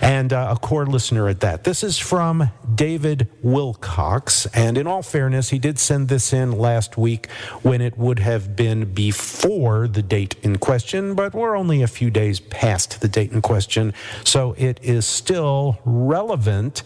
and a core listener at that. This is from David Wilcox, and in all fairness, he did send this in last week when it would have been before the date in question, but we're only a few days past the date in question, so it is still relevant.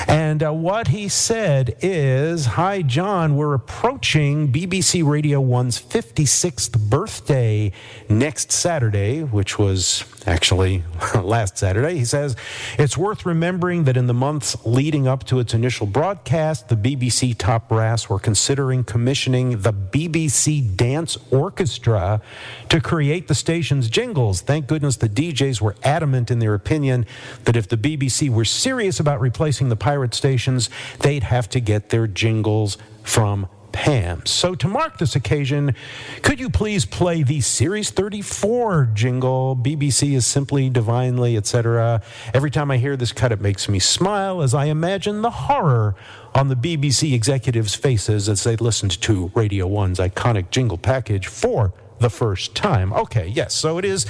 And what he said is, "Hi, John, we're approaching BBC Radio 1's 56th birthday next Saturday," which was actually last Saturday. He says, "It's worth remembering that in the months leading up to its initial broadcast, the BBC top brass were considering commissioning the BBC Dance Orchestra to create the station's jingles. Thank goodness the DJs were adamant in their opinion that if the BBC were serious about replacing the pirate stations, they'd have to get their jingles from Pam. So to mark this occasion, could you please play the Series 34 jingle? BBC is simply divinely, etc. Every time I hear this cut, it makes me smile as I imagine the horror on the BBC executives' faces as they listened to Radio 1's iconic jingle package for the first time." Okay, yes, so it is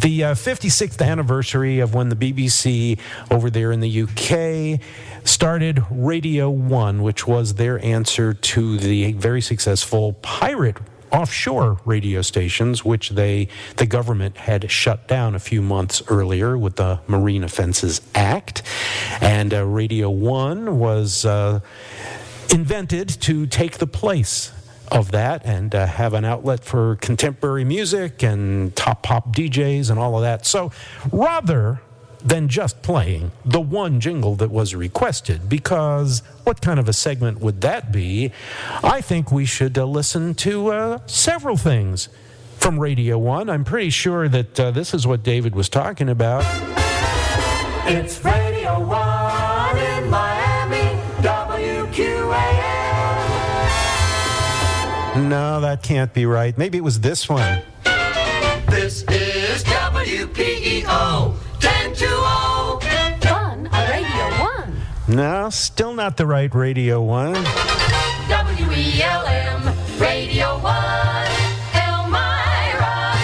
the 56th anniversary of when the BBC over there in the UK started Radio 1, which was their answer to the very successful pirate offshore radio stations, which the government had shut down a few months earlier with the Marine Offenses Act. And Radio 1 was invented to take the place of that and have an outlet for contemporary music and top pop DJs and all of that. So rather than just playing the one jingle that was requested, because what kind of a segment would that be, I think we should listen to several things from Radio 1. I'm pretty sure that this is what David was talking about. It's Radio 1 in Miami, WQAM. No, that can't be right. Maybe it was this one. This is WPEO 1020. Fun on Radio 1. No, still not the right Radio 1. WELM, Radio 1, Elmira.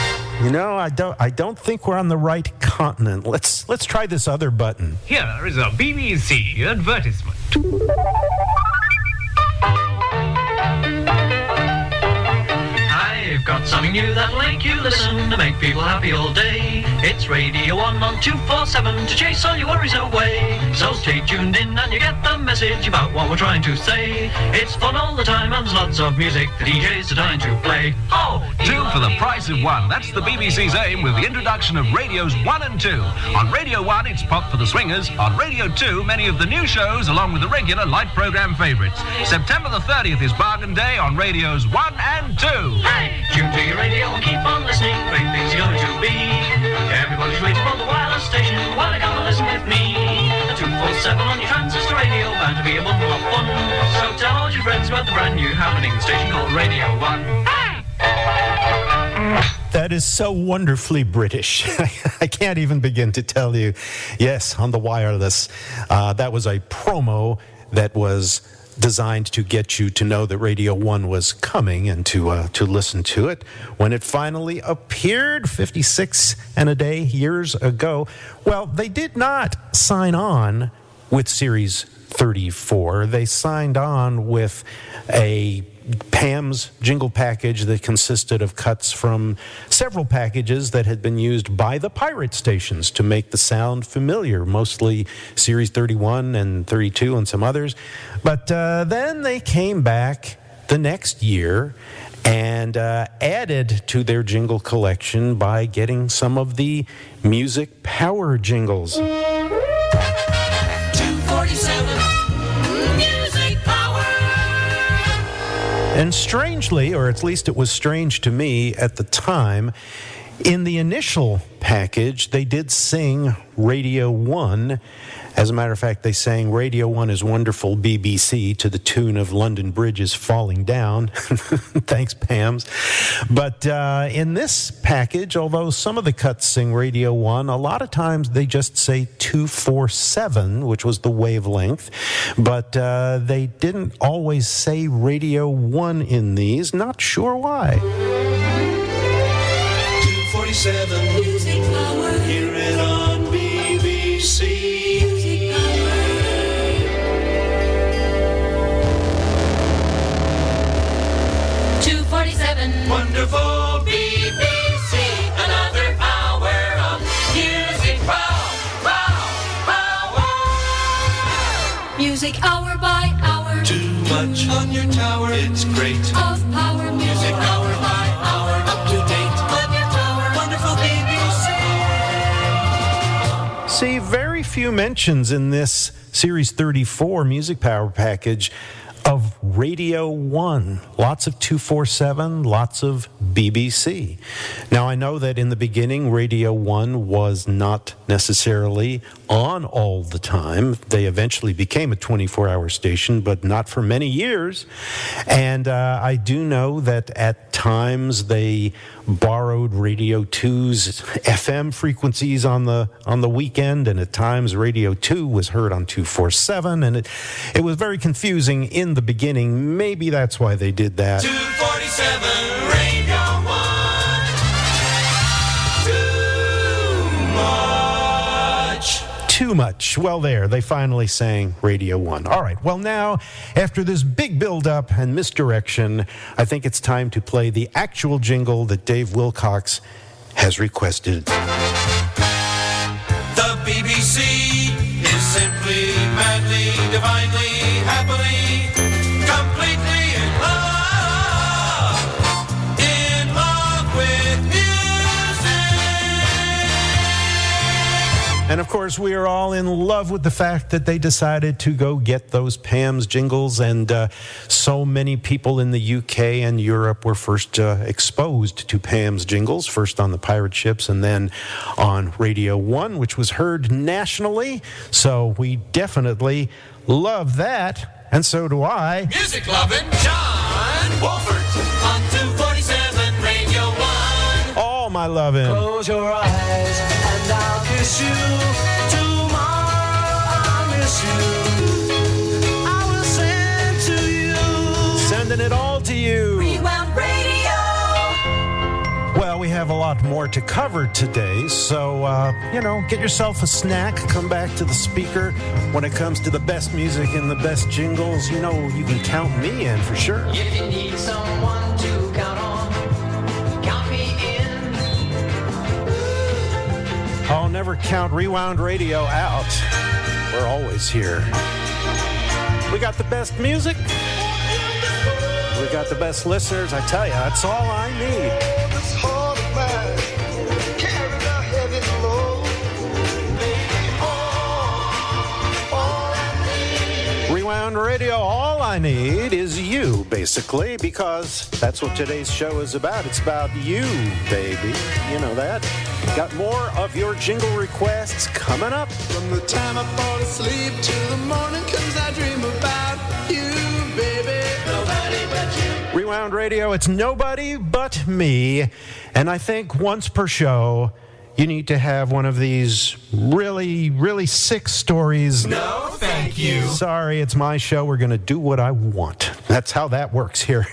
You know, I don't think we're on the right continent. Let's try this other button. Here is a BBC advertisement. I've got something new that'll make you listen to make people happy all day. It's Radio 1 on 247 to chase all your worries away. So stay tuned in and you get the message about what we're trying to say. It's fun all the time and there's lots of music the DJs are dying to play. Oh, Two for the price of one. That's the BBC's aim with the introduction of Radios 1 and 2. On Radio 1, it's pop for the swingers. On Radio 2, many of the new shows along with the regular light program favourites. September the 30th is bargain day on Radios 1 and 2. hey, tune to your radio and keep on listening. Great things are going to be. Everybody's waiting for the wireless station while they come and listen with me. 247 on your transistor radio, bound to be a bundle of fun. So tell all your friends about the brand new happening station called Radio 1. Hey! That is so wonderfully British. I can't even begin to tell you. Yes, on the wireless. That was a promo that was designed to get you to know that Radio 1 was coming and to listen to it when it finally appeared 56 and a day years ago. Well, they did not sign on with Series 34. They signed on with a Pam's jingle package that consisted of cuts from several packages that had been used by the pirate stations to make the sound familiar, mostly Series 31 and 32 and some others. But then they came back the next year and added to their jingle collection by getting some of the music power jingles. 247, Music Power. And strangely, or at least it was strange to me at the time, in the initial package, they did sing Radio 1. As a matter of fact, they sang Radio 1 is Wonderful BBC to the tune of London Bridge is Falling Down. Thanks, Pam's. But in this package, although some of the cuts sing Radio 1, a lot of times they just say 247, which was the wavelength. But they didn't always say Radio 1 in these. Not sure why. 247, Music Power. Hear it on BBC. Music hour by hour. Too much on your tower, it's great. Of power Music hour by hour, up to date. On your tower, wonderful BBC. See, very few mentions in this Series 34 Music Power package of Radio 1. Lots of 247, lots of BBC. Now, I know that in the beginning, Radio 1 was not necessarily on all the time. They eventually became a 24-hour station, but not for many years. And I do know that at times they borrowed Radio 2's FM frequencies on the weekend, and at times Radio 2 was heard on 247, and it was very confusing in the beginning. Maybe that's why they did that. 247 Radio 1. Too much. Well, there, they finally sang Radio 1. All right, well now, after this big build-up and misdirection, I think it's time to play the actual jingle that Dave Wilcox has requested. The BBC is simply, madly, divinely, happily, completely in love with music. And of course, we are all in love with the fact that they decided to go get those Pam's jingles, and so many people in the UK and Europe were first exposed to Pam's jingles, first on the pirate ships and then on Radio 1, which was heard nationally. So we definitely love that, and so do I. Music loving John Wolfert on 247 Radio 1. All my loving. Close your eyes and I'll kiss you. Tomorrow I'll miss you. I will send to you. Sending it all to you. Rewound Radio. Well, we have a lot more to cover today, so, get yourself a snack, come back to the speaker. When it comes to the best music and the best jingles, you can count me in for sure. If you need someone to count on, count me in. I'll never count Rewound Radio out. We're always here. We got the best music. We got the best listeners. I tell you, that's all I need. This heart of mine, carry the heavy load. All I need. Rewound Radio, all I need is you, basically, because that's what today's show is about. It's about you, baby. You know that. Got more of your jingle requests coming up. From the time I fall asleep till the morning comes, I dream about you, baby. Nobody but you. Rewound Radio, it's nobody but me. And I think once per show, you need to have one of these really, really sick stories. No, thank you. Sorry, it's my show. We're going to do what I want. That's how that works here.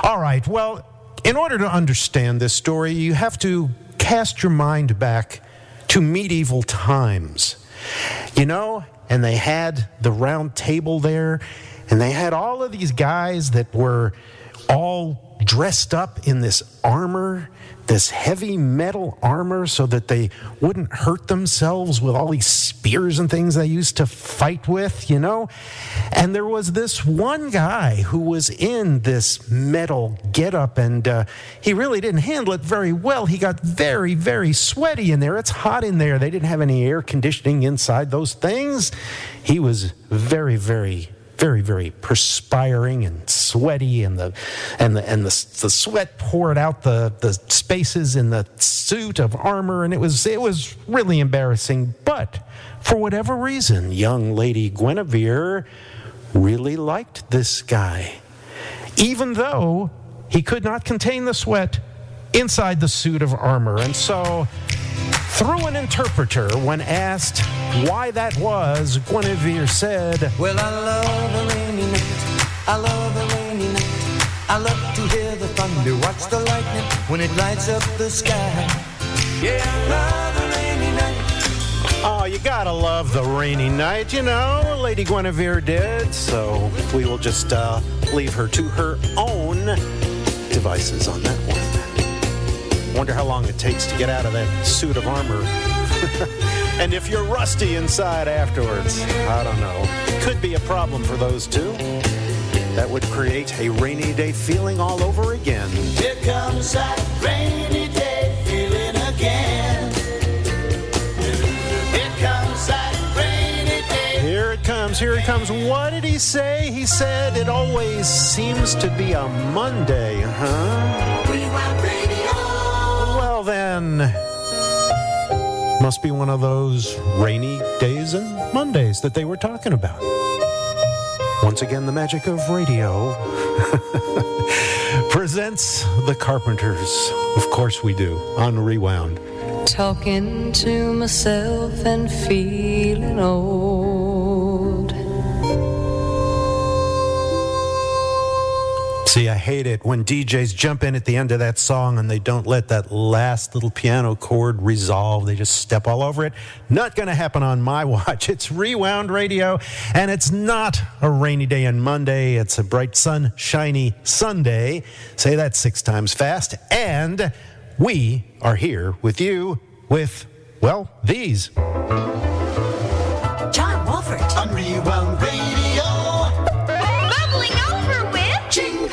All right, well, in order to understand this story, you have to cast your mind back to medieval times. And they had the round table there, and they had all of these guys that were all dressed up in this armor, this heavy metal armor, so that they wouldn't hurt themselves with all these spears and things they used to fight with, And there was this one guy who was in this metal getup, and he really didn't handle it very well. He got very, very sweaty in there. It's hot in there. They didn't have any air conditioning inside those things. He was very, very, very, very perspiring and sweaty, and the sweat poured out the spaces in the suit of armor, and it was really embarrassing. But for whatever reason, young Lady Guinevere really liked this guy, even though he could not contain the sweat inside the suit of armor. And so, through an interpreter, when asked why that was, Guinevere said, Well, I love a rainy night. I love a rainy night. I love to hear the thunder, watch the lightning when it lights up the sky. Yeah, I love a rainy night. Oh, you gotta love the rainy night, Lady Guinevere did. So we will just leave her to her own devices on that one. Wonder how long it takes to get out of that suit of armor. And if you're rusty inside afterwards, I don't know. could be a problem for those two. That would create a rainy day feeling all over again. Here comes that rainy day feeling again. Here comes that rainy day. Here it comes, here it comes. What did he say? He said it always seems to be a Monday, huh? Rewound Radio. Well then, must be one of those rainy days and Mondays that they were talking about. Once again, the magic of radio presents The Carpenters. Of course we do, on Rewound. Talking to myself and feeling old. See, I hate it when DJs jump in at the end of that song and they don't let that last little piano chord resolve. They just step all over it. Not going to happen on my watch. It's Rewound Radio, and it's not a rainy day on Monday. It's a bright, sunshiny Sunday. Say that 6 times fast. And we are here with you with, well, these. John Wolfert. On Rewound Radio. Bubbling over with Jingles.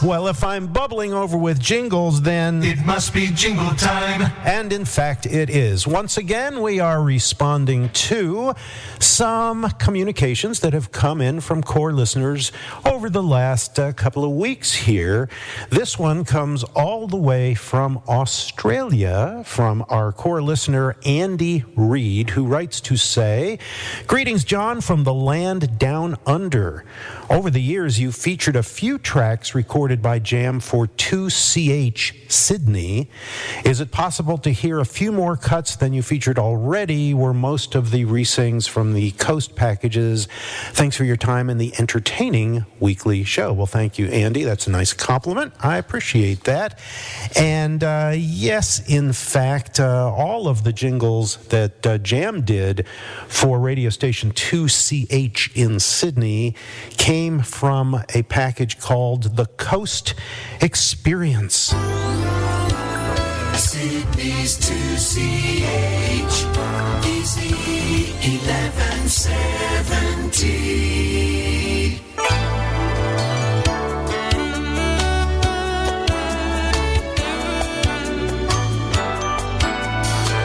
Well, if I'm bubbling over with jingles, then It must be jingle time. and in fact, it is. Once again, we are responding to some communications that have come in from core listeners over the last couple of weeks here. This one comes all the way from Australia, from our core listener, Andy Reed, who writes to say, "Greetings, John, from the land down under. Over the years, you've featured a few tracks recorded by Jam for 2CH Sydney. Is it possible to hear a few more cuts than you featured already? Were most of the resings from the Coast packages? Thanks for your time and the entertaining weekly show." Well, thank you, Andy. That's a nice compliment. I appreciate that. And yes, in fact, all of the jingles that Jam did for radio station 2CH in Sydney came from a package called the Coast Experience. Sydney's 2CH is the 1170.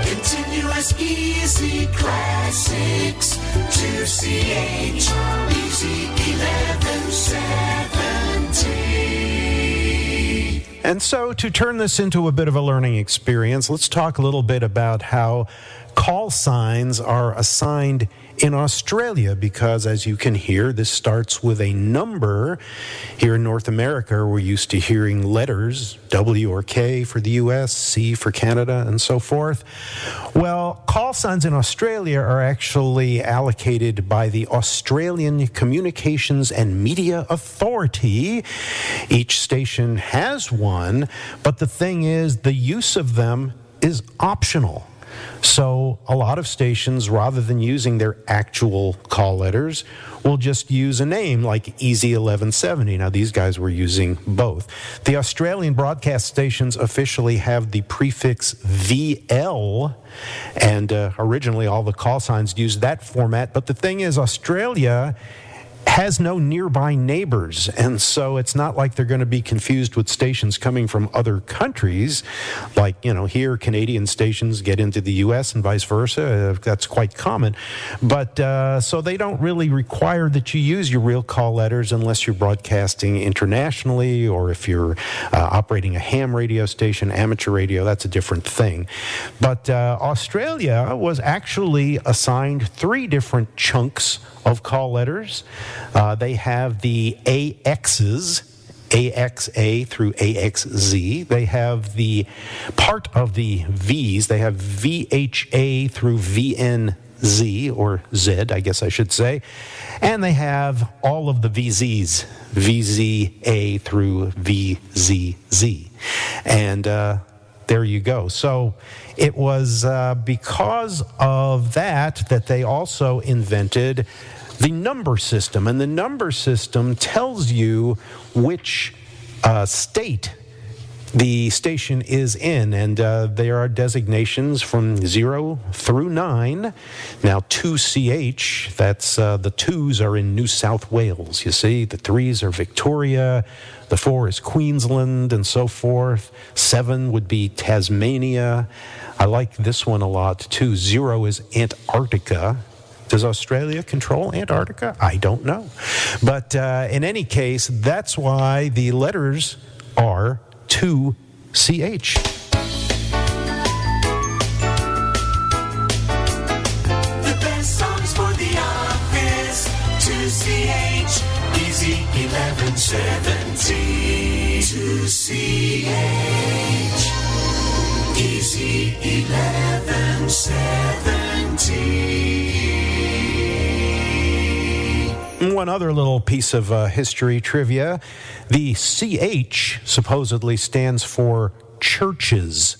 Continuous easy classics 2CH easy 1170. And so to turn this into a bit of a learning experience, let's talk a little bit about how call signs are assigned in Australia, because as you can hear, this starts with a number. Here in North America, we're used to hearing letters, W or K for the US, C for Canada, and so forth. Well, call signs in Australia are actually allocated by the Australian Communications and Media Authority. Each station has one, but the thing is, the use of them is optional. So a lot of stations, rather than using their actual call letters, will just use a name like Easy 1170. Now, these guys were using both. The Australian broadcast stations officially have the prefix VL, and originally all the call signs used that format. But the thing is, Australia has no nearby neighbors, and so it's not like they're going to be confused with stations coming from other countries. Like, you know, here Canadian stations get into the U.S. and vice versa. That's quite common. But so they don't really require that you use your real call letters unless you're broadcasting internationally, or if you're operating a ham radio station, amateur radio, that's a different thing. But Australia was actually assigned 3 different chunks of call letters. They have the AXs, AXA through AXZ. They have the part of the Vs. They have VHA through VNZ, or Z, I guess I should say. And they have all of the VZs, VZA through VZZ. And there you go. So it was because of that they also invented the number system. And the number system tells you which state the station is in, and there are designations from 0 through 9. Now, 2CH, that's the 2s are in New South Wales, you see. The 3s are Victoria, the 4 is Queensland, and so forth. 7 would be Tasmania. I like this one a lot, too. 0 is Antarctica. Does Australia control Antarctica? I don't know. But in any case, that's why the letters are 2CH. The best songs for the office. 2CH. Easy 1170. 2CH. Easy 1170. One other little piece of history trivia. The CH supposedly stands for churches,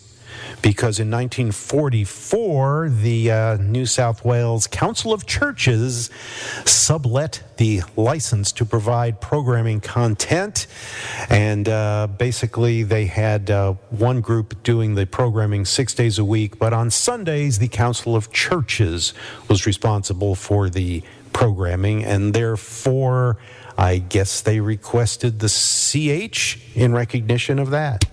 because in 1944, the New South Wales Council of Churches sublet the license to provide programming content, and basically they had one group doing the programming 6 days a week, but on Sundays, the Council of Churches was responsible for the programming, and therefore, I guess they requested the CH in recognition of that.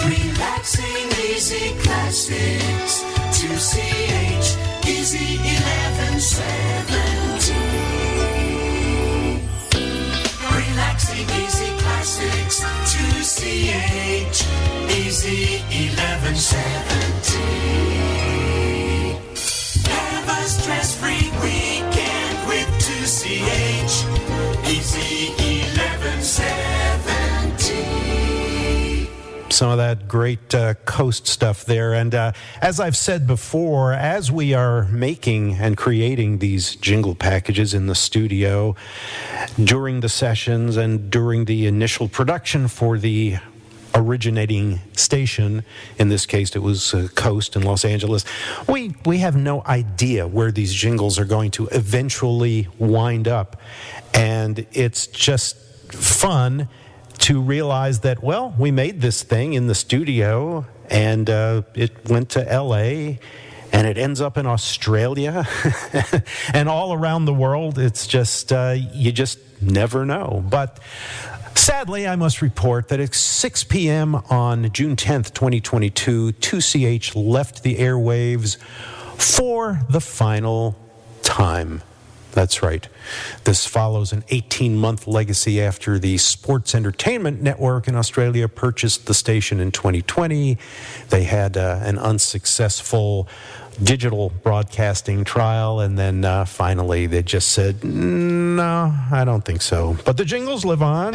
Relaxing easy classics. 2CH. Easy 1170. Relaxing easy classics. 2CH. Easy 1170. Have a stress-free weekend with 2CH. Easy 1170. Some of that great coast stuff there. And as I've said before, as we are making and creating these jingle packages in the studio, during the sessions and during the initial production for the originating station, in this case it was Coast in Los Angeles, we have no idea where these jingles are going to eventually wind up. And it's just fun to realize that, well, we made this thing in the studio, and it went to LA, and it ends up in Australia, and all around the world. It's just, you just never know. But sadly, I must report that at 6 p.m. on June 10th, 2022, 2CH left the airwaves for the final time. That's right. This follows an 18-month legacy after the Sports Entertainment Network in Australia purchased the station in 2020. They had an unsuccessful digital broadcasting trial, and then finally they just said, no, I don't think so. But the jingles live on.